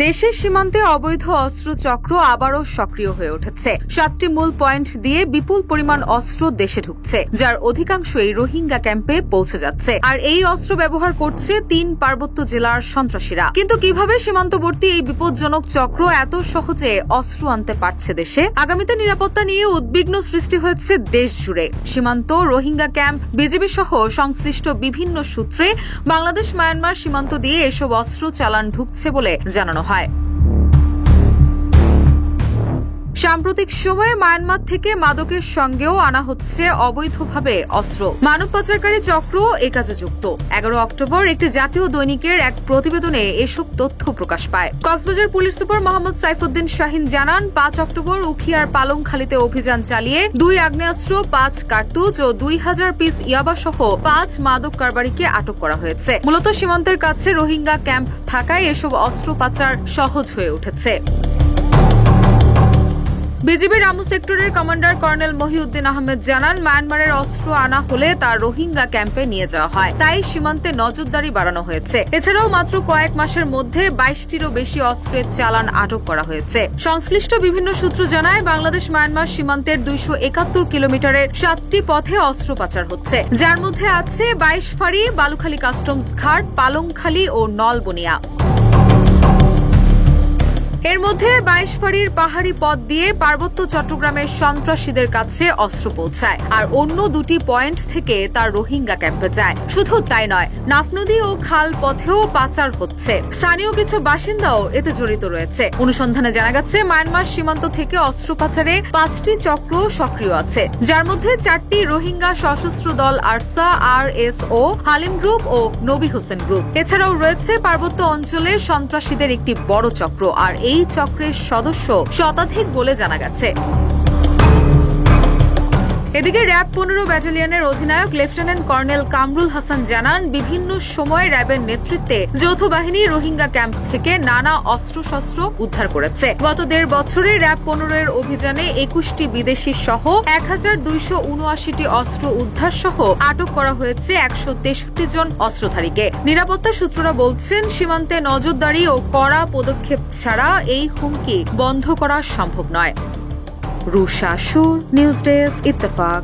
দেশের সীমান্তে অবৈধ অস্ত্র চক্র আবারও সক্রিয় হয়ে উঠেছে। 7টি মূল পয়েন্ট দিয়ে বিপুল পরিমাণ অস্ত্র দেশে ঢুকছে, যার অধিকাংশই রোহিঙ্গা ক্যাম্পে পৌঁছে যাচ্ছে। আর এই অস্ত্র ব্যবহার করছে 3 পার্বত্য জেলার সন্ত্রাসীরা। কিন্তু কিভাবে সীমান্তবর্তী এই বিপজ্জনক চক্র এত সহজে অস্ত্র আনতে পারছে দেশে? আগামীতে নিরাপত্তা নিয়ে উদ্বিগ্ন সৃষ্টি হয়েছে দেশ জুড়ে। সীমান্ত, রোহিঙ্গা ক্যাম্প, বিজিবি সহ সংশ্লিষ্ট বিভিন্ন সূত্রে বাংলাদেশ মায়ানমার সীমান্ত দিয়ে এসব অস্ত্র চালান ঢুকছে বলে জানানো হয়। সাম্প্রতিক সময়ে মায়ানমার থেকে মাদকের সঙ্গেও আনা হচ্ছে অবৈধভাবে অস্ত্র। মানব পাচারকারী চক্র এ কাজে যুক্ত। 11 অক্টোবর একটি জাতীয় দৈনিকের এক প্রতিবেদনে এসব তথ্য প্রকাশ পায়। কক্সবাজার পুলিশ সুপার মোহাম্মদ সাইফুদ্দিন শাহিন জানান, 5 অক্টোবর উখিয়ার পালংখালীতে অভিযান চালিয়ে 2 আগ্নেয়াস্ত্র, 5 কার্তুজ ও 2000 পিস ইয়াবা সহ 5 মাদক কারবারিকে আটক করা হয়েছে। মূলত সীমান্তের কাছে রোহিঙ্গা ক্যাম্প থাকায় এসব অস্ত্র পাচার সহজ হয়ে উঠেছে। বিজিবির রামু সেক্টরের কমান্ডার কর্নেল মহিউদ্দিন আহমেদ জানান, মায়ানমারের অস্ত্র আনা হলে তা রোহিঙ্গা ক্যাম্পে নিয়ে যাওয়া হয়, তাই সীমান্তে নজরদারি বাড়ানো হয়েছে। এছাড়াও মাত্র কয়েক মাসের মধ্যে 22টিরও বেশি অস্ত্রের চালান আটক করা হয়েছে। সংশ্লিষ্ট বিভিন্ন সূত্র জানায়, বাংলাদেশ মায়ানমার সীমান্তের 271 কিলোমিটারের 7টি পথে অস্ত্র পাচার হচ্ছে, যার মধ্যে আছে 22 ফাঁড়ি, বালুখালী কাস্টমস ঘাট, পালংখালী ও নলবনিয়া। এর মধ্যে 22 ফাঁড়ির পাহাড়ি পথ দিয়ে পার্বত্য চট্টগ্রামের সন্ত্রাসীদের কাছে অস্ত্র পৌঁছায়, আর অন্য 2টি পয়েন্ট থেকে তার রোহিঙ্গা ক্যাম্পে যায়। শুধু তাই নয়, নাফনদী ও খাল পথেও পাচার হচ্ছে। স্থানীয় কিছু বাসিন্দাও এতে জড়িত রয়েছে। অনুসন্ধানে জানা গেছে, মায়ানমার সীমান্ত থেকে অস্ত্র পাচারে 5টি চক্র সক্রিয় আছে, যার মধ্যে 4টি রোহিঙ্গা সশস্ত্র দল আরসা, RSO, হালিম গ্রুপ ও নবী হোসেন গ্রুপ। এছাড়াও রয়েছে পার্বত্য অঞ্চলে সন্ত্রাসীদের একটি বড় চক্র, আর এই চক্রের সদস্য শতাধিক বলে জানা গেছে। এদিকে র্যাব 15 ব্যাটালিয়নের অধিনায়ক লেফটেন্যান্ট কর্নেল কামরুল হাসান জানান, বিভিন্ন সময় র্যাবের নেতৃত্বে যৌথ বাহিনী রোহিঙ্গা ক্যাম্প থেকে নানা অস্ত্রশস্ত্র উদ্ধার করেছে। গত 1.5 বছরে র্যাব 15 অভিযানে 21টি বিদেশি সহ 1279টি অস্ত্র উদ্ধার সহ আটক করা হয়েছে 163 জন অস্ত্রধারীকে। নিরাপত্তা সূত্ররা বলছেন, সীমান্তে নজরদারি ও কড়া পদক্ষেপ ছাড়া এই হুমকি বন্ধ করা সম্ভব নয়। রুশা সুর, নিউজ ডেস্ক, ইত্তেফাক।